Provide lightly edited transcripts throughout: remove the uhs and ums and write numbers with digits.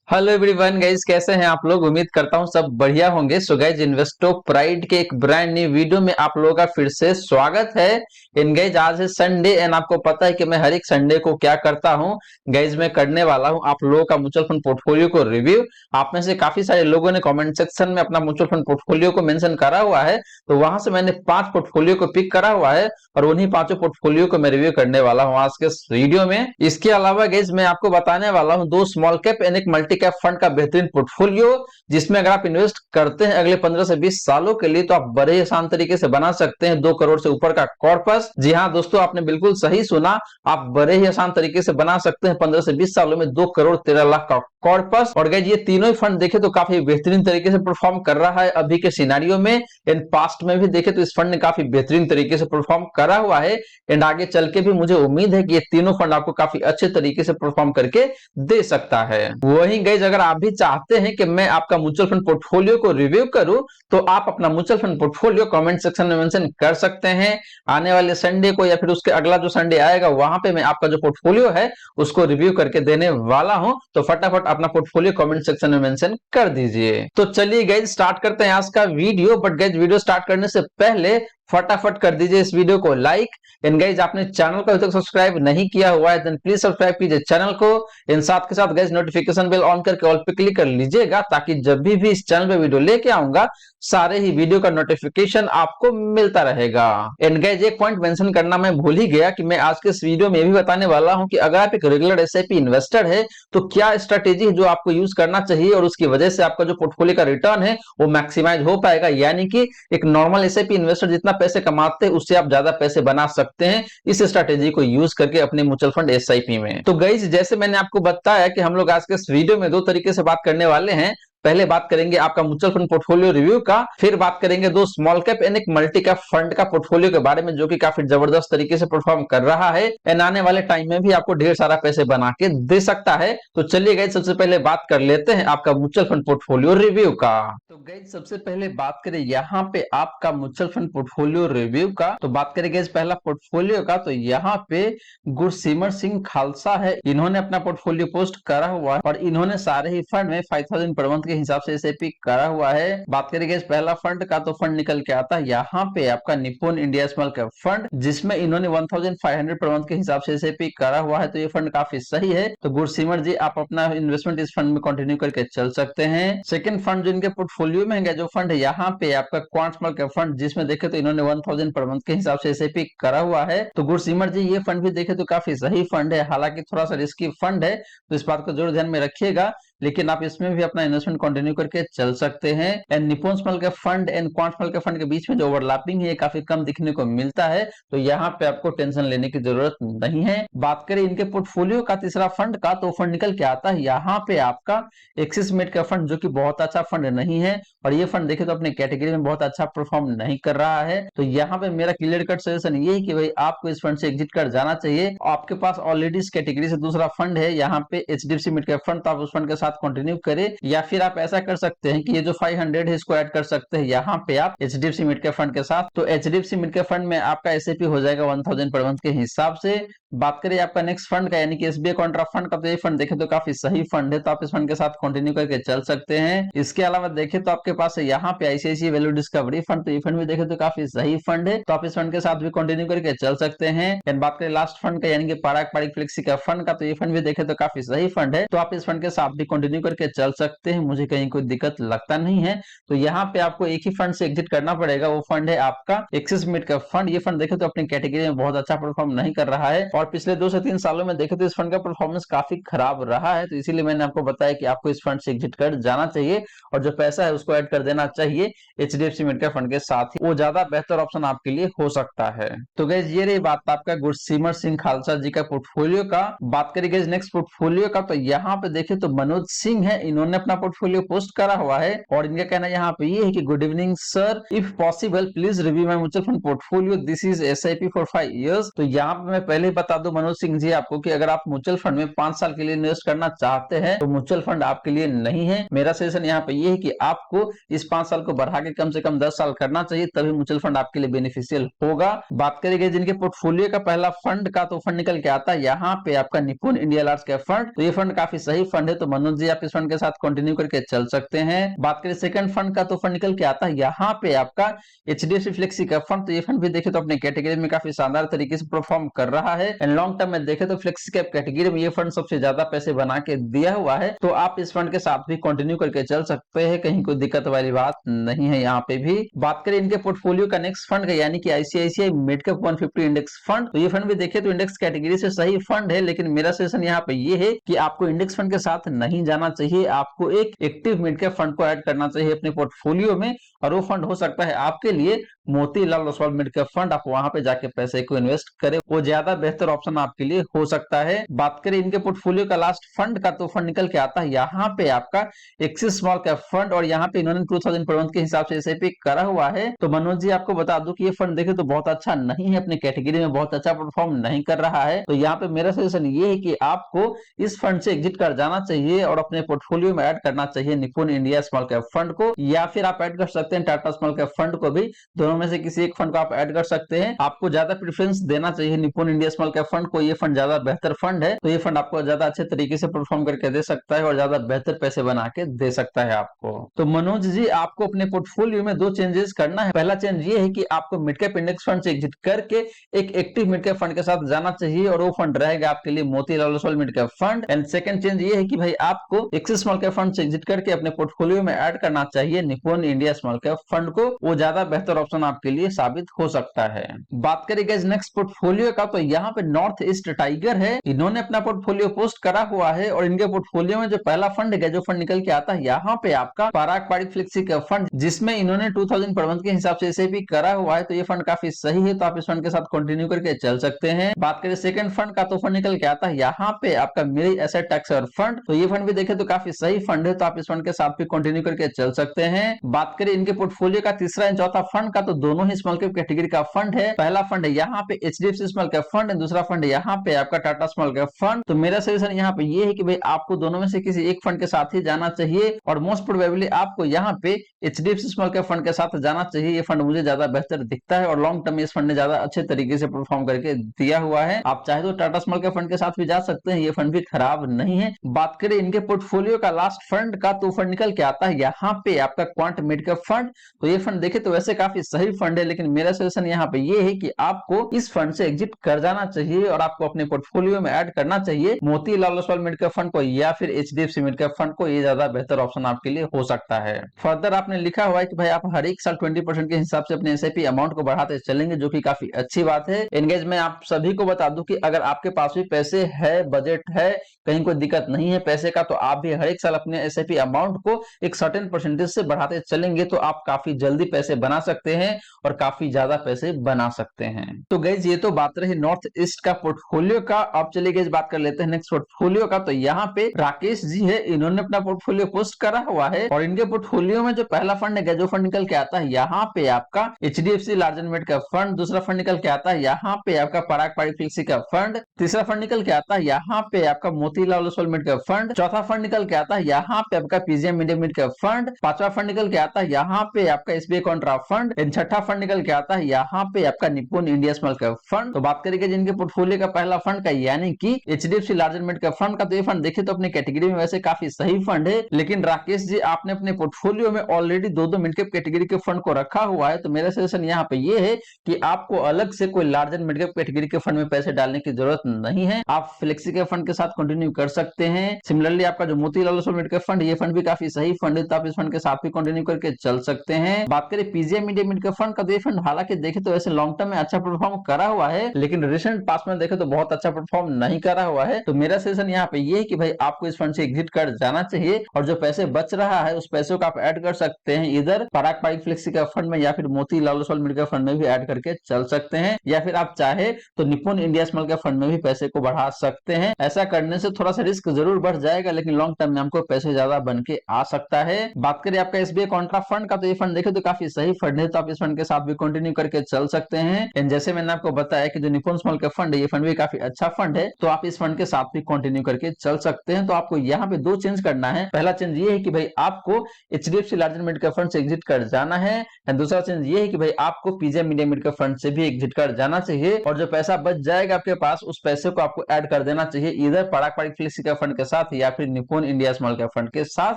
Hello everyone guys, कैसे हैं आप लोग। उम्मीद करता हूं सब बढ़िया होंगे। सो गाइस, इन्वेस्टो प्राइड के एक ब्रांड न्यू वीडियो में आप लोगों का फिर से स्वागत है। इन गाइस, आज है संडे एंड आपको पता है कि मैं हर एक संडे को क्या करता हूं। गाइस, मैं करने वाला हूं आप लोगों का म्यूचुअल फंड पोर्टफोलियो को रिव्यू। आप में से काफी सारे लोगों ने कमेंट सेक्शन में अपना म्यूचुअल फंड पोर्टफोलियो को मेंशन करा हुआ है, तो वहां से मैंने 5 पोर्टफोलियो को पिक करा हुआ है और उन्हीं पांचों पोर्टफोलियो को मैं रिव्यू करने वाला हूं आज के इस वीडियो में। इसके अलावा गाइस, मैं आपको बताने वाला हूं 2 स्मॉल कैप एंड एक मल्टी कैप फंड का बेहतरीन पोर्टफोलियो, जिसमें अगर आप इन्वेस्ट करते हैं अगले 15 से 20 सालों के लिए तो आप बड़े आसान तरीके से बना सकते हैं 2 करोड़ से ऊपर का कॉर्पस। जी हां दोस्तों, आपने बिल्कुल सही सुना। आप बड़े ही आसान तरीके से बना सकते हैं 15 से 20 सालों में 2 करोड़ 13 लाख का कॉर्पस। और गाइस, ये तीनों ही फंड देखे तो काफी बेहतरीन तरीके से परफॉर्म कर रहा है अभी के सिनेरियो में। एंड पास्ट में भी देखे तो इस फंड ने काफी बेहतरीन तरीके से परफॉर्म करा हुआ है। एंड आगे चल के भी मुझे उम्मीद है कि ये तीनों फंड आपको काफी अच्छे तरीके से परफॉर्म करके दे सकता है। वहीं गाइस, अगर आप भी चाहते हैं कि मैं आपका म्यूचुअल फंड पोर्टफोलियो को रिव्यू करूं, तो आप अपना mutual fund portfolio comment section में मेंशन कर सकते हैं। आने वाले संडे को या फिर उसके अगला जो संडे आएगा वहां पे मैं आपका जो पोर्टफोलियो है उसको रिव्यू करके देने वाला हूं। तो फटाफट अपना पोर्टफोलियो कमेंट सेक्शन में मेंशन कर दीजिए। तो चलिए गाइस, स्टार्ट करते हैं आज का video. But guys, video start करने से पहले फटाफट कर दीजिए इस वीडियो को लाइक। एंड गाइस, आपने चैनल को अभी तक सब्सक्राइब नहीं किया हुआ है देन प्लीज सब्सक्राइब कीजिए चैनल को। इन साथ के साथ गाइस, नोटिफिकेशन बेल ऑन करके ऑल पे क्लिक कर लीजिएगा, ताकि जब भी इस चैनल पे वीडियो लेके आऊंगा सारे ही वीडियो का नोटिफिकेशन आपको मिलता रहेगा। एंड गाइस, एक पॉइंट मेंशन करना मैं भूल ही गया कि मैं आज के इस वीडियो में ये भी बताने वाला हूं कि अगर आप एक रेगुलर एसआईपी इन्वेस्टर है तो क्या स्ट्रेटेजी है जो आपको यूज करना चाहिए और उसकी वजह से आपका जो पोर्टफोलियो का रिटर्न है वो मैक्सिमाइज हो पाएगा। यानी कि एक नॉर्मल एसआईपी इन्वेस्टर जितना पैसे कमाते हैं उससे आप ज्यादा पैसे बना सकते हैं इस स्ट्रेटेजी को यूज करके अपने म्यूचुअल फंड एसआईपी में। तो गाइस, जैसे मैंने आपको बताया कि हम लोग आज के इस वीडियो में 2 तरीके से बात करने वाले हैं। पहले बात करेंगे आपका म्यूचुअल फंड पोर्टफोलियो रिव्यू का, फिर बात करेंगे 2 स्मॉल कैप एंड एक मल्टी कैप फंड का पोर्टफोलियो के बारे में, जो कि काफी जबरदस्त तरीके से परफॉर्म कर रहा है एंड आने वाले टाइम में भी आपको ढेर सारा पैसे बना के दे सकता है। तो चलिए गाइस, सबसे पहले बात कर लेते हैं आपका म्यूचुअल फंड पोर्टफोलियो रिव्यू का। तो गाइस, सबसे पहले बात करें यहाँ पे आपका म्यूचुअल फंड पोर्टफोलियो रिव्यू का, तो बात करें गाइस पहला पोर्टफोलियो का, तो यहाँ पे गुरसिमर सिंह खालसा है, इन्होंने अपना पोर्टफोलियो पोस्ट करा हुआ है और इन्होंने सारे ही फंड में 5000 पर मंथ के हिसाब से एसआईपी करा हुआ है। बात करेंगे इस पहला फंड का, तो फंड निकल के आता है यहाँ पे आपका Nippon India small cap fund, जिसमें इन्होंने 1500 पर मंथ के हिसाब से एसआईपी करा हुआ है। तो ये फंड काफी सही है। तो गुरसिमर जी, आप अपना इन्वेस्टमेंट इस फंड में कंटिन्यू करके चल सकते हैं। सेकंड फंड जो इनके पोर्टफोलियो में है, जो फंड है यहाँ पे आपका क्वांट स्मॉल कैप फंड, जिसमें देखे तो इन्होंने 1000 पर मंथ के हिसाब से एसआईपी करा हुआ है। तो गुरसिमर जी, ये फंड भी देखे तो काफी सही फंड है, हालांकि थोड़ा सा रिस्की फंड है, तो इस बात को जरूर ध्यान में रखिएगा, लेकिन आप इसमें भी अपना इन्वेस्टमेंट कंटिन्यू करके चल सकते हैं। And Nippon small cap fund and quant small cap fund के बीच में जो ओवरलैपिंग है काफी कम दिखने को मिलता है, तो यहाँ पे आपको टेंशन लेने की जरूरत नहीं है। बात करें इनके पोर्टफोलियो का तीसरा फंड का, तो फंड निकल के आता है यहाँ पे आपका एक्सिस मिड का फंड, जो कि बहुत अच्छा फंड नहीं है और ये फंड देखे तो अपने कैटेगरी में बहुत अच्छा परफॉर्म नहीं कर रहा है। तो यहाँ पे मेरा क्लियर कट सजेशन ये है कि भाई आपको इस फंड से एग्जिट कर जाना चाहिए। आपके पास ऑलरेडी इस कैटेगरी से दूसरा फंड है यहाँ पे एचडीएफसी मिड कैप फंड, तो आप उस फंड के साथ कंटिन्यू करें, या फिर आप ऐसा कर सकते हैं कि ये जो 500 है इसको ऐड कर सकते हैं यहाँ पे आप एचडीएफसी मिड कैप फंड के साथ। तो एचडीएफसी मिड कैप फंड में आपका एसआईपी हो जाएगा 1000 पर मंथ के हिसाब से। बात करें आपका नेक्स्ट फंड का, यानी कि एसबीआई कॉन्ट्रा फंड का, तो ये फंड देखे तो काफी सही फंड है, तो आप इस फंड के साथ कंटिन्यू करके चल सकते हैं। इसके अलावा देखे तो आपके पास यहाँ पे आईसीआईसीआई वैल्यू डिस्कवरी फंड, तो ये फंड भी देखे तो काफी सही फंड है, तो आप इस फंड के साथ भी कंटिन्यू करके चल सकते हैं। एंड बात करें लास्ट फंड का, यानी कि पारंपरिक फ्लेक्सी का फंड का, तो ये फंड भी देखे तो काफी सही फंड है, तो आप इस फंड के साथ भी कंटिन्यू करके चल सकते हैं। मुझे कहीं कोई दिक्कत लगता नहीं है। तो यहाँ पे आपको एक ही फंड से एग्जिट करना पड़ेगा, वो फंड है आपका एक्सिस मिड का फंड। ये फंड देखे तो अपनी कैटेगरी में बहुत अच्छा परफॉर्म नहीं कर रहा है और पिछले 2 से 3 सालों में देखे तो इस फंड का परफॉर्मेंस काफी खराब रहा है, तो इसीलिए मैंने आपको बताया कि आपको इस फंड से एग्जिट कर जाना चाहिए और जो पैसा है उसको ऐड कर देना चाहिए एचडीएफसी मिड कैप फंड के साथ ही, वो ज्यादा बेहतर ऑप्शन आपके लिए हो सकता है। तो गाइस, ये रही बात आपका गुरसिमर सिंह खालसा जी का पोर्टफोलियो का। बात करें गाइस नेक्स्ट पोर्टफोलियो का, तो यहाँ पे देखे तो मनोज सिंह है, इन्होंने अपना पोर्टफोलियो पोस्ट करा हुआ है और इनका कहना यहाँ पे ये है कि good evening sir, if possible please review my mutual fund portfolio, this is SIP for 5 years. तो यहाँ पे मैं पहले ही बता दूं मनोज सिंह जी आपको कि अगर आप म्यूचुअल फंड में 5 साल के लिए इन्वेस्ट करना चाहते हैं तो म्यूचुअल फंड आपके लिए नहीं है। मेरा सजेशन यहाँ पे ये है कि आपको इस 5 साल को बढ़ा के कम से कम 10 साल करना चाहिए, तभी म्यूचुअल फंड आपके लिए बेनिफिशियल होगा। बात करेंगे जिनके पोर्टफोलियो का पहला फंड का, तो फंड निकल के आता है यहाँ पे आपका निपुण इंडिया लार्ज कैप फंड, तो ये फंड काफी सही फंड है, तो मनोज जी आप इस फंड के साथ कंटिन्यू करके चल सकते हैं। बात करें सेकंड फंड का, तो फंड निकल के आता है यहाँ पे आपका एचडीएफसी फ्लेक्सी का फंड। तो ये फंड भी देखे तो अपने कैटेगरी में काफी शानदार तरीके से परफॉर्म कर रहा है। एंड लॉन्ग टर्म में देखे तो फ्लेक्सी कैप कैटेगरी में ये फंड सबसे ज्यादा पैसे बना के दिया हुआ है। तो आप इस फंड के साथ भी कंटिन्यू करके चल सकते हैं, कहीं कोई दिक्कत वाली बात नहीं है यहाँ पे भी। बात करें इनके पोर्टफोलियो का नेक्स्ट फंड का, यानी कि ICICI mid cap 150 index fund. तो ये फंड भी देखे तो इंडेक्स कैटेगरी से सही फंड है, लेकिन मेरा सजेशन यहाँ पे ये है कि आपको इंडेक्स फंड के साथ नहीं जाना चाहिए। आपको एक एक्टिव मिड कैप फंड को ऐड करना चाहिए अपने पोर्टफोलियो में, और वो फंड हो सकता है आपके लिए Motilal Oswal mid cap fund. आप वहां पे जाके पैसे को इन्वेस्ट करें, वो ज्यादा बेहतर ऑप्शन आपके लिए हो सकता है। बात करें इनके पोर्टफोलियो का लास्ट फंड का, तो फंड निकल के आता है यहाँ पे आपका एक्सिस स्मॉल कैप फंड, और यहाँ पे इन्होंने 2000 के हिसाब से एसआईपी करा हुआ है। तो मनोज जी आपको बता दूं कि ये फंड देखे तो बहुत अच्छा नहीं है, अपने कैटेगरी में बहुत अच्छा परफॉर्म नहीं कर रहा है। तो यहाँ पे मेरा सजेशन ये है कि आपको इस फंड से एग्जिट कर जाना चाहिए और अपने पोर्टफोलियो में ऐड करना चाहिए निपुण इंडिया स्मॉल कैप फंड को, या फिर आप ऐड कर सकते हैं टाटा स्मॉल कैप फंड को भी। दोनों में से किसी एक फंड को आप ऐड कर सकते हैं। आपको ज्यादा प्रेफरेंस देना चाहिए निपुण इंडिया स्मॉल कैप फंड को, ये फंड ज्यादा बेहतर फंड है। तो ये फंड आपको ज्यादा अच्छे तरीके से परफॉर्म करके दे सकता है और ज्यादा बेहतर पैसे बना के दे सकता है आपको। तो मनोज जी आपको अपने पोर्टफोलियो में 2 चेंजेस करना है। पहला चेंज ये है कि आपको मिड कैप इंडेक्स फंड से एग्जिट करके एक एक्टिव मिड कैप फंड के साथ जाना चाहिए, और वो फंड रहेगा आपके लिए Motilal Oswal mid cap fund. And second change ये है कि भाई आपको एक्सिस स्मॉल कैप फंड से एग्जिट करके अपने पोर्टफोलियो में ऐड करना चाहिए निपुण इंडिया स्मॉल कैप फंड को, वो ज्यादा बेहतर ऑप्शन आपके लिए साबित हो सकता है। बात करें गाइस नेक्स्ट पोर्टफोलियो का, तो यहाँ पे नॉर्थ ईस्ट टाइगर है, इन्होंने अपना पोर्टफोलियो पोस्ट करा हुआ है, और इनके पोर्टफोलियो में जो पहला फंड है, जो फंड निकल के आता है यहाँ पे आपका पराग पारिक फ्लेक्सी कैप फंड, जिसमें इन्होंने 2000 पर मंथ के हिसाब से एसआईपी करा हुआ है। तो ये फंड काफी सही है, तो आप इस फंड के साथ कंटिन्यू करके चल सकते हैं। बात करें सेकंड फंड का, तो फंड निकल के आता है यहाँ पे आपका मिरी एसेट टैक्स और फंड। तो ये फंड भी देखे तो काफी सही फंड है, तो आप इस फंड के साथ भी कंटिन्यू करके चल सकते हैं। बात करें इनके पोर्टफोलियो का तीसरा एंड चौथा फंड का, तो दोनों ही स्मॉल कैप कैटेगरी का फंड है। पहला फंड है यहाँ पे एचडीएफसी स्मॉल कैप फंड, दूसरा फंड है यहाँ पे आपका टाटा स्मॉल कैप फंड। तो मेरा सजेशन यहाँ पे ये है कि भाई आपको दोनों में से किसी एक फंड के साथ ही जाना चाहिए, और मोस्ट प्रोबेबली आपको यहाँ पे एचडीएफसी स्मॉल कैप फंड के साथ जाना चाहिए। ये फंड मुझे ज्यादा बेहतर दिखता है, और लॉन्ग टर्म में इस फंड ने ज्यादा अच्छे तरीके से परफॉर्म करके दिया हुआ है। आप चाहे तो टाटा स्मॉल कैप फंड के साथ भी जा सकते हैं, ये फंड भी खराब नहीं है। बात करें इनके पोर्टफोलियो का लास्ट फंड का, तो फंड निकल के आता है यहाँ पे आपका क्वांट मिड कैप फंड। तो ये फंड देखे तो वैसे काफी सही फंड है, लेकिन मेरा सजेशन यहाँ पे ये है कि आपको इस फंड से एग्जिट कर जाना चाहिए, और आपको अपने पोर्टफोलियो में ऐड करना चाहिए Motilal Oswal mid cap fund को या फिर एचडीएफसी मिड कैप फंड को, ये ज्यादा बेहतर ऑप्शन आपके लिए हो सकता है। फर्दर आपने लिखा हुआ है कि भाई आप हर एक साल 20% के हिसाब से अपने एसआईपी अमाउंट को बढ़ाते चलेंगे, जो कि काफी अच्छी बात है। एंगेज मैं आप सभी को बता दूं कि अगर आपके पास भी पैसे है, बजट है, कहीं कोई दिक्कत नहीं है पैसे का, तो आप भी हर एक साल अपने एसआईपी अमाउंट को एक सर्टेन परसेंटेज से बढ़ाते चलेंगे, तो आप काफी जल्दी पैसे बना सकते हैं और काफी ज्यादा पैसे बना सकते हैं। तो गाइस ये तो बात रही नॉर्थ ईस्ट का पोर्टफोलियो का। अब चलिए गाइस बात कर लेते हैं नेक्स्ट पोर्टफोलियो का। तो यहाँ पे राकेश जी है, इन्होंने अपना पोर्टफोलियो पोस्ट करा हुआ है, और इनके पोर्टफोलियो में जो पहला फंड है, जो फंड निकल के आता है यहाँ पे आपका HDFC large and mid cap fund, दूसरा फंड निकल के आता है यहाँ पे आपका पराग पारिक फ्लेक्सी कैप फंड, तीसरा फंड निकल के आता है यहाँ पे आपका Motilal Oswal mid cap fund, चौथा फंड निकल के आता है यहाँ पे आपका PGM India mid cap fund, पांचवा फंड निकल के आता है यहाँ पे आपका एसबीआई कॉन्ट्रा फंड, छठा फंड निकल के आता है यहाँ पे आपका निपुण इंडिया स्मॉल कैप फंड। तो बात करेंगे जिनके पोर्टफोलियो का पहला फंड का, यानी कि HDFC large and mid cap fund का, तो ये फंड देखे तो अपनी कैटेगरी में वैसे काफी सही फंड है, लेकिन राकेश जी आपने अपने पोर्टफोलियो में ऑलरेडी दो मिड कैप कैटेगरी के फंड को रखा हुआ है। तो मेरा सजेशन यहाँ पे ये है कि आपको अलग से कोई large and mid cap category के फंड में पैसे डालने की जरूरत नहीं है, आप फ्लेक्सी के फंड के साथ कंटिन्यू कर सकते हैं। सिमिलरली आपका जो Motilal Oswal mid cap fund, ये फंड भी काफी सही फंड है, तो आप इस फंड के साथ भी कंटिन्यू करके चल सकते हैं। बात करें PGM India mid cap fund का, तो ये फंड हालांकि देखे तो ऐसे लॉन्ग टर्म में अच्छा परफॉर्म करा हुआ है, लेकिन रिसेंट पास में देखे तो बहुत अच्छा परफॉर्म नहीं करा हुआ है। तो मेरा सजेशन यहाँ पे ये है कि भाई आपको इस फंड से एग्जिट कर जाना चाहिए, और जो पैसे बच रहा है उस पैसों को आप ऐड कर सकते हैं इधर पराग पारिक फ्लेक्सी का फंड में, या फिर Motilal Oswal mid cap fund में भी ऐड करके चल सकते हैं, या फिर आप चाहे तो निपुण इंडिया स्मॉल कैप फंड में भी पैसे को बढ़ा सकते हैं। ऐसा करने से थोड़ा सा रिस्क जरूर बढ़ जाएगा, लेकिन लॉन्ग टर्म में हमको पैसे ज्यादा बन के आ सकता है। बात करें आपका एसबीआई कॉन्ट्रा फंड का, तो ये फंड देखे तो काफी सही फंड है, तो आप इस फंड के साथ भी कंटिन्यू करके चल सकते हैं। एंड जैसे मैंने आपको बताया कि जो निपुण स्मॉल कैप फंड है, ये फंड भी काफी अच्छा फंड है, तो आप इस फंड के साथ भी कंटिन्यू करके चल सकते हैं। तो आपको यहाँ पे दो चेंज करना है। पहला चेंज ये है कि भाई आपको HDFC large and mid cap fund से एग्जिट कर जाना है। एंड दूसरा चेंज ये है कि भाई आपको पीजे मीडियम मिड कैप फंड से भी एग्जिट कर जाना चाहिए, और जो पैसा बच जाएगा आपके पास, उस पैसे को आपको ऐड कर देना चाहिए इधर पराग पारिक फ्लेक्सी कैप फंड के साथ या फिर निपुण इंडिया स्मॉल कैप फंड के साथ।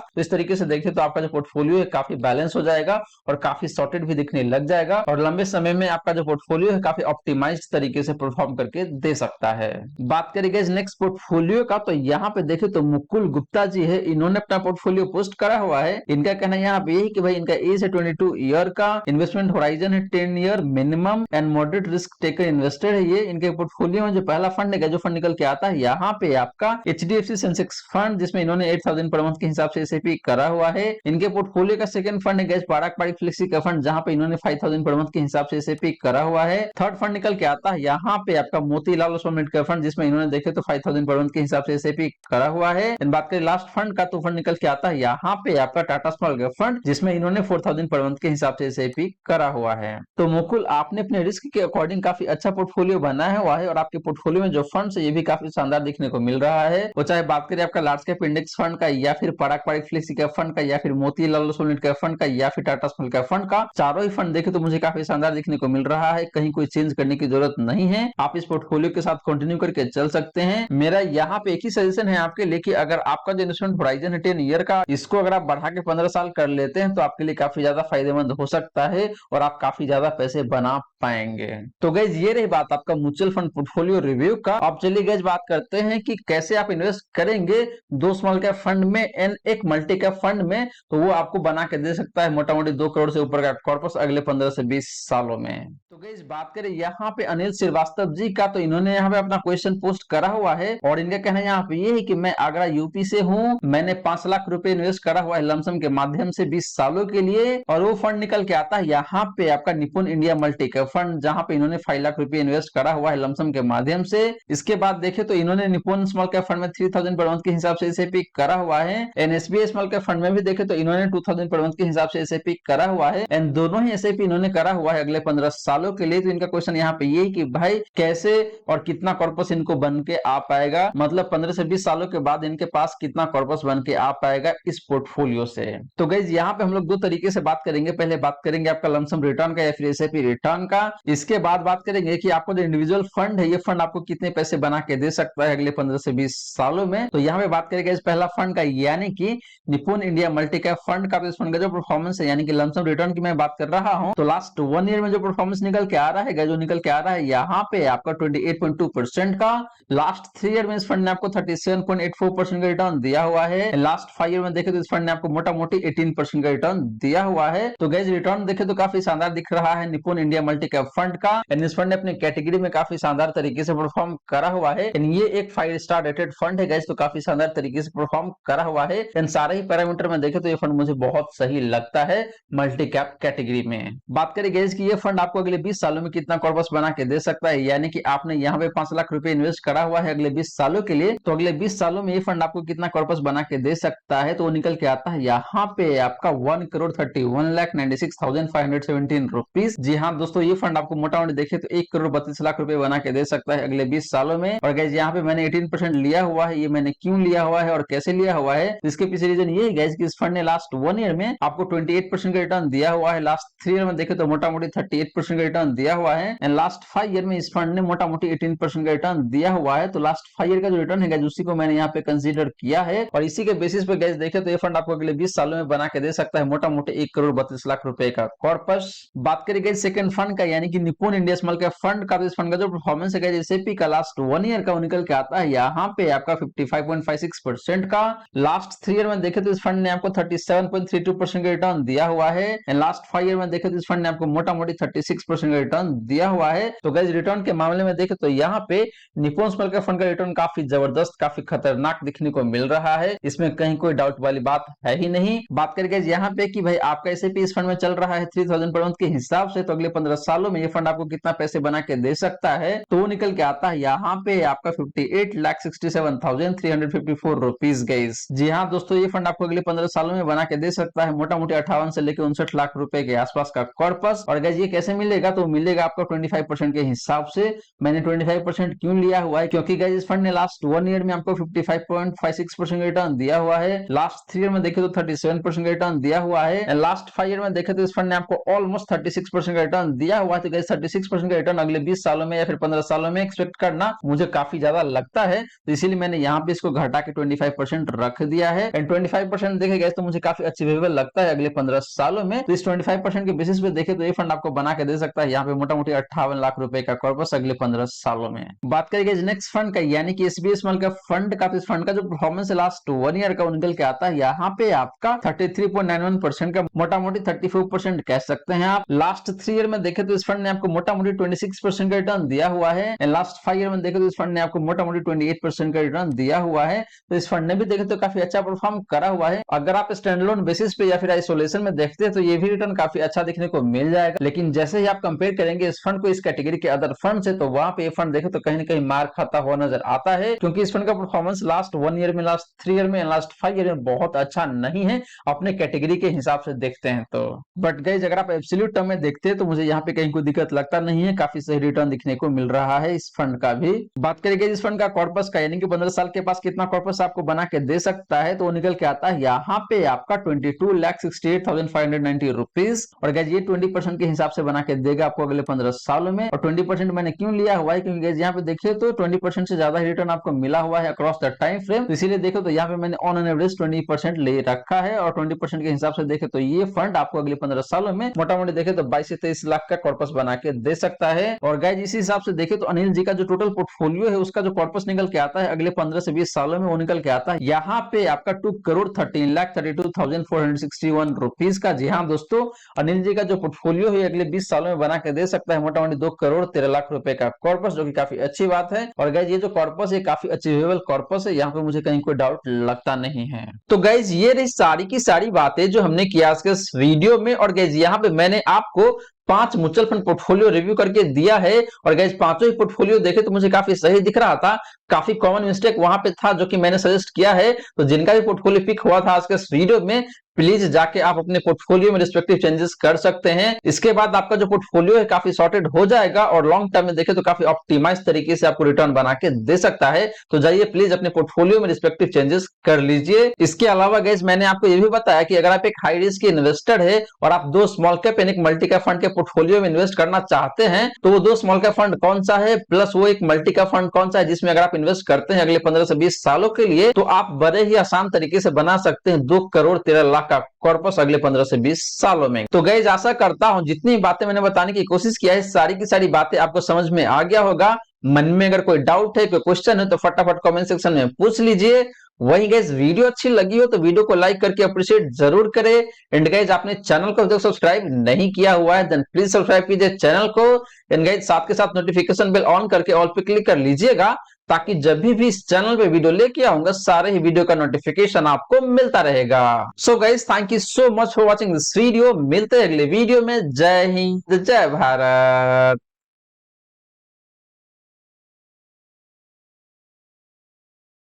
तो इस तरीके से देखिए तो आपका जो पोर्टफोलियो है काफी बैलेंस हो जाएगा और काफी सॉर्टेड भी दिखने लग जाएगा, और लंबे समय में आपका जो पोर्टफोलियो है काफी ऑप्टिमाइज्ड तरीके से परफॉर्म करके दे सकता है। बात करेंगे नेक्स्ट पोर्टफोलियो का, तो यहाँ पे देखे तो मुकुल गुप्ता जी है, इन्होंने अपना पोर्टफोलियो पोस्ट करा हुआ है। इनका कहना यहाँ पे यही कि भाई इनका एज है 22 ईयर का, इन्वेस्टमेंट होराइजन है 10 year minimum, and moderate risk taker invested है ये। इनके पोर्टफोलियो में जो पहला फंड है, जो फंड निकल के आता है यहाँ पे आपका एचडीएफसी सेंसेक्स फंड, जिसमें इन्होंने 8000 पर मंथ के हिसाब से एसआईपी करा हुआ है। इनके पोर्टफोलियो का सेकंड फंड है पराग पारिक फ्लेक्सी का फंड, जहां पे इन्होंने 5000 पर मंथ के हिसाब से एसआईपी करा हुआ है। थर्ड फंड निकल के आता है यहाँ पे आपका Motilal Oswal mid cap fund, जिसमें इन्होंने देखे तो 5000 पर मंथ के हिसाब से एसआईपी करा हुआ है। बात करें लास्ट फंड का, तो फंड निकल के आता है यहाँ पे आपका टाटा स्मॉल कैप फंड, जिसमें इन्होंने 4000 पर मंथ के हिसाब से एसआईपी करा हुआ है। तो मुकुल, आपने अपने रिस्क के अकॉर्डिंग काफी अच्छा पोर्टफोलियो बनाया हुआ है, और आपके पोर्टफोलियो में जो फंड है ये भी काफी शानदार दिखने को मिल रहा है। वो चाहे बात करें आपका लार्ज कैप इंडेक्स फंड का, या फिर पराग पारिक फ्लेक्सी कैप फंड का, या फिर Motilal Oswal mid cap fund का, या फिर टाटा स्मॉल कैप फंड का, चारों ही फंड देखे तो मुझे काफी शानदार दिखने को मिल रहा है। कहीं कोई चेंज करने की जरूरत नहीं है, आप इस पोर्टफोलियो के साथ कंटिन्यू करके चल सकते हैं। मेरा यहाँ पे एक ही सजेशन है आपके लिए कि अगर आपका जो इन्वेस्टमेंट होराइजन है 10 ईयर का, इसको अगर आप बढ़ा के 15 साल कर लेते हैं तो आपके लिए काफी ज्यादा फायदेमंद हो सकता है, और आप काफी ज्यादा पैसे बना पाएंगे। तो गाइज ये रही बात आपका म्यूचुअल फंड पोर्टफोलियो रिव्यू का। अब चलिए गाइज बात करते हैं कि कैसे आप इन्वेस्ट करेंगे 2 स्मॉल कैप फंड में एंड एक मल्टी कैप फंड में, तो वो आपको बना के दे सकता है मोटा मोटी 2 करोड़ से ऊपर का कॉर्पस अगले 15 से 20 सालों में। तो गाइज बात करें यहाँ पे अनिल श्रीवास्तव जी का, तो इन्होंने यहाँ पे अपना क्वेश्चन पोस्ट करा हुआ है, और इनका कहना यहाँ पे ये है कि मैं आगरा यूपी से हूँ, मैंने 5 लाख रुपए इन्वेस्ट करा हुआ है लमसम के माध्यम से 20 सालों के लिए, और वो फंड निकल के आता है यहाँ पे आपका निपुण इंडिया मल्टी कैप फंड, जहां पे इन्होंने 5 लाख रुपए इन्वेस्ट करा हुआ है लमसम के माध्यम से। इसके बाद देखे तो इन्होंने निपुण स्मॉल कैप फंड में 3000 पर मंथ के हिसाब से एसआईपी करा हुआ है, and SBI small cap fund में भी देखे तो इन्होंने 2000 पर मंथ के हिसाब से एसआईपी करा हुआ है, एंड दोनों ही एसआईपी इन्होंने करा हुआ है अगले 15 सालों के लिए। तो इनका क्वेश्चन यहाँ पे ये कि भाई कैसे और कितना कॉर्पस इनको बन के आ पाएगा, मतलब 15 से 20 सालों के बाद इनके पास कितना कॉर्पस बन के आ पाएगा इस पोर्टफोलियो से। तो गाइज यहाँ पे हम लोग दो तरीके से बात करेंगे, पहले बात करेंगे आपका लमसम रिटर्न का या फिर एसआईपी रिटर्न का। इसके बाद बात करेंगे कि आपको जो इंडिविजुअल फंड है, ये फंड आपको कितने पैसे बना के दे सकता है अगले 15 से 20 सालों में। तो यहाँ पे बात करेंगे इस पहला फंड का, यानी कि निपुण इंडिया मल्टी कैप फंड का। इस फंड का जो परफॉर्मेंस है, यानी कि लमसम रिटर्न की मैं बात कर रहा हूँ, तो लास्ट 1 ईयर में जो परफॉर्मेंस निकल के आ रहा है, जो निकल के आ रहा है यहाँ पे आपका 28.2% का। लास्ट 3 ईयर में इस फंड ने आपको 37.84% का रिटर्न दिया हुआ है। लास्ट 5 ईयर में देखे तो इस फंड ने आपको मोटा मोटी 18% का रिटर्न दिया हुआ है। तो गाइस रिटर्न देखे तो काफी शानदार दिख रहा है निपुण इंडिया मल्टी कैप फंड का, एंड इस फंड ने अपनी कैटेगरी में काफी शानदार तरीके से परफॉर्म करा हुआ है। एंड ये एक 5 स्टार रेटेड फंड है गाइस, तो काफी शानदार तरीके से परफॉर्म करा हुआ है। एंड सारे ही पैरामीटर में देखे तो ये फंड मुझे बहुत सही लगता है मल्टी कैप कैटेगरी में। बात करें गाइस कि ये फंड आपको अगले 20 सालों में कितना कॉर्पस बना के दे सकता है, यानी कि आपने यहाँ पे 5 लाख रुपए इन्वेस्ट करा हुआ है अगले 20 सालों के लिए, तो अगले 20 सालों में ये फंड आपको कितना कॉर्पस बना के दे सकता है। तो वो निकल के आता है यहाँ पे आपका 1,31,96,517 रुपीज। जी हाँ दोस्तों, ये फंड आपको मोटा मोटी देखे तो 1,32,00,000 रुपए बना के दे सकता है अगले 20 सालों में। और गाइस यहाँ पे मैंने 18% लिया हुआ है, ये मैंने क्यों लिया हुआ है और कैसे लिया हुआ है, इसके पीछे रीजन ये है गाइस कि इस फंड ने लास्ट 1 ईयर में आपको 28% का रिटर्न दिया हुआ है। लास्ट 3 ईयर में देखे तो मोटा मोटी 38% का रिटर्न दिया हुआ है, एंड लास्ट 5 ईयर में इस फंड ने मोटा मोटी 18% का रिटर्न दिया हुआ है। तो लास्ट 5 ईयर का जो रिटर्न है गाइस, उसी को मैंने यहाँ पे कंसीडर किया है, और इसी के बेसिस पे गाइस देखे तो ये फंड आपको अगले 20 सालों में बना के दे सकता है मोटा मोटी 1,32,00,000 रुपए का कॉर्पस। बात करेंगे सेकंड फंड का, यानी कि निपुण इंडिया स्मॉल कैप फंड का। तो इस फंड का जो परफॉर्मेंस है गाइस, एसआईपी का लास्ट 1 ईयर का निकल के आता है यहाँ पे आपका 55.56% का। लास्ट 3 ईयर में देखे तो इस फंड ने आपको 37.32% का रिटर्न दिया हुआ है, एंड लास्ट 5 ईयर में देखे तो इस फंड ने आपको मोटा मोटी 36% का रिटर्न दिया हुआ है। तो गाइस रिटर्न के मामले में देखे तो यहाँ पे निपुण स्मॉल कैप फंड का रिटर्न काफी जबरदस्त, काफी खतरनाक दिखने को मिल रहा है, इसमें कहीं कोई डाउट वाली बात है ही नहीं। बात करेंगे यहाँ पे कि भाई आपका एसआईपी इस फंड में चल रहा है 3000 पर मंथ के हिसाब से, तो अगले 15 सालों में ये फंड आपको कितना पैसे बना के दे सकता है, तो वो निकल के आता है यहाँ पे आपका 58,67,354 रुपीज गाइस। जी हाँ दोस्तों, ये फंड आपको अगले 15 सालों में बना के दे सकता है मोटा मोटी 58 से लेकर 59 लाख रुपए के आसपास पास का कॉर्पस। और गाइस ये कैसे मिलेगा, तो मिलेगा आपको 25% के हिसाब से। मैंने 25% क्यों लिया हुआ है, क्योंकि गाइस इस फंड ने लास्ट 1 ईयर में आपको 55.56% रिटर्न दिया हुआ है। लास्ट 3 ईयर में देखे तो 37% रिटर्न दिया हुआ है। एंड लास्ट 5 ईयर में देखे तो इस फंड ने आपको ऑलमोस्ट 36% रिटर्न दिया हुआ है। तो गाइस 36% का रिटर्न अगले 20 सालों में या फिर 15 सालों में एक्सपेक्ट करना मुझे काफी ज्यादा लगता है। तो इसीलिए मैंने यहाँ पे इसको घटा के 25% रख दिया है। एंड 25% देखे गए तो मुझे काफी अचीवेबल लगता है अगले 15 सालों में। तो इस 25% के बेसिस पे देखे तो ये फंड आपको बना के दे सकता है यहाँ पे मोटा मोटी 58 लाख रुपए का कॉर्पस अगले 15 सालों में। बात करेंगे नेक्स्ट फंड का, यानी कि एसबीआई स्मॉल कैप फंड का। तो इस फंड का जो परफॉर्मेंस है लास्ट 1 ईयर का निकल के आता है यहाँ पे आपका 33.91% का, मोटा मोटी 34% कह सकते हैं आप। लास्ट 3 ईयर में देखे तो इस फंड ने आपको मोटा मोटी 26% का रिटर्न दिया हुआ है। एंड लास्ट 5 ईयर में देखे तो इस फंड ने आपको मोटा मोटी 28% का रिटर्न दिया हुआ है। तो इस फंड ने भी देखे तो काफी अच्छा परफॉर्म करा हुआ है। अगर आप स्टैंडअलोन बेसिस पे या फिर आइसोलेशन में देखते हैं तो ये भी रिटर्न काफी अच्छा देखने को मिल जाएगा। लेकिन जैसे ही आप कंपेयर करेंगे इस फंड को इस कैटेगरी के अदर फंड से, तो वहां पे ये फंड देखे तो कहीं ना कहीं मार खाता हुआ नजर आता है, क्योंकि इस फंड का परफॉर्मेंस लास्ट 1 ईयर में, लास्ट 3 ईयर में, लास्ट 5 ईयर में बहुत अच्छा नहीं है अपने कैटेगरी के हिसाब से देखते हैं तो। बट गाइस अगर आप एब्सोल्यूट टर्म में देखते हैं तो मुझे यहाँ पे कहीं कोई दिक्कत लगता नहीं है, काफी सही रिटर्न दिखने को मिल रहा है इस फंड का भी। बात करेंगे इस फंड का कॉर्पस का, यानी कि 15 साल के पास कितना कॉर्पस आपको बना के दे सकता है, तो वो निकल के आता है यहाँ पे आपका 22,68,590 रुपीज। और गाइस ये 20% के हिसाब से बना के देगा आपको अगले 15 सालों में। और 20% मैंने क्यों लिया हुआ है, क्योंकि गाइस यहाँ पे देखिए तो 20% से ज्यादा रिटर्न आपको मिला हुआ है अक्रॉस द टाइम फ्रेम। तो इसीलिए देखो तो यहाँ पे मैंने ऑन एन एवरेज 20% ले रखा है। और 20% के हिसाब से देखे तो ये फंड आपको अगले 15 सालों में मोटा मोटी देखे तो 22 से 23 लाख का कॉर्पस बना के दे सकता है। और गाइस इसी हिसाब से देखे तो अनिल जी का जो टोटल पोर्टफोलियो है उसका जो कॉर्पस निकल के आता है अगले 15 से 20 सालों में, वो निकल के आता है यहाँ पे आपका 2,13,32,461 रुपीज का। जी हाँ दोस्तों, अनिल जी का जो पोर्टफोलियो है अगले 20 सालों में बना के दे सकता है मोटा मोटी 2,13,00,000 रुपए का कॉर्पस, जो कि काफी अच्छी बात है। और गाइस ये जो कॉर्पस है काफी अचीवेबल कॉर्पस है, यहाँ पे मुझे कहीं कोई डाउट लगता नहीं है। तो गाइस ये रही सारी की सारी बातें जो हमने किया आज के इस वीडियो में। और गाइस यहाँ पे मैंने आपको 5 म्यूचुअल फंड पोर्टफोलियो रिव्यू करके दिया है। और गाइस पांचों ही पोर्टफोलियो देखे तो मुझे काफी सही दिख रहा था, काफी कॉमन मिस्टेक वहां पे था जो कि मैंने सजेस्ट किया है। तो जिनका भी पोर्टफोलियो पिक हुआ था आज के इस वीडियो में, प्लीज जाके आप अपने पोर्टफोलियो में रिस्पेक्टिव चेंजेस कर सकते हैं। इसके बाद आपका जो पोर्टफोलियो है काफी सॉर्टेड हो जाएगा और लॉन्ग टर्म में देखे तो काफी ऑप्टिमाइज तरीके से आपको रिटर्न बना के दे सकता है। तो जाइए प्लीज अपने पोर्टफोलियो में रिस्पेक्टिव चेंजेस कर लीजिए। इसके अलावा गाइस मैंने आपको ये भी बताया कि अगर आप एक हाई रिस्क इन्वेस्टर है और आप 2 स्मॉल कैप एंड एक मल्टी कैप फंड के पोर्टफोलियो में इन्वेस्ट करना चाहते हैं, तो वो 2 स्मॉल कैप फंड कौन सा है प्लस वो एक मल्टी कैप फंड कौन सा है जिसमें अगर आप इन्वेस्ट करते हैं अगले 15 से 20 सालों के लिए, तो आप बड़े ही आसान तरीके से बना सकते हैं 2,13,00,000 का कॉर्पस अगले 15 से 20 सालों में। तो गाइस आशा करता हूं जितनी बातें मैंने बताने की कोशिश किया है सारी की सारी बातें आपको समझ में आ गया होगा। मन में अगर कोई डाउट है, कोई क्वेश्चन है, तो फटाफट कमेंट सेक्शन में पूछ लीजिए। वही गाइस वीडियो अच्छी लगी हो तो वीडियो को लाइक करके अप्रिशिएट जरूर करें। एंड गाइस आपने चैनल को अभी तक सब्सक्राइब नहीं किया हुआ है देन प्लीज सब्सक्राइब कीजिए चैनल को। एंड गाइस साथ के साथ नोटिफिकेशन बेल ऑन करके ऑल पे क्लिक कर लीजिएगा, ताकि जब भी इस चैनल पे वीडियो लेके आऊंगा सारे ही वीडियो का नोटिफिकेशन आपको मिलता रहेगा। So guys thank you so much for watching this video. मिलते हैं अगले वीडियो में। जय हिंद जय भारत।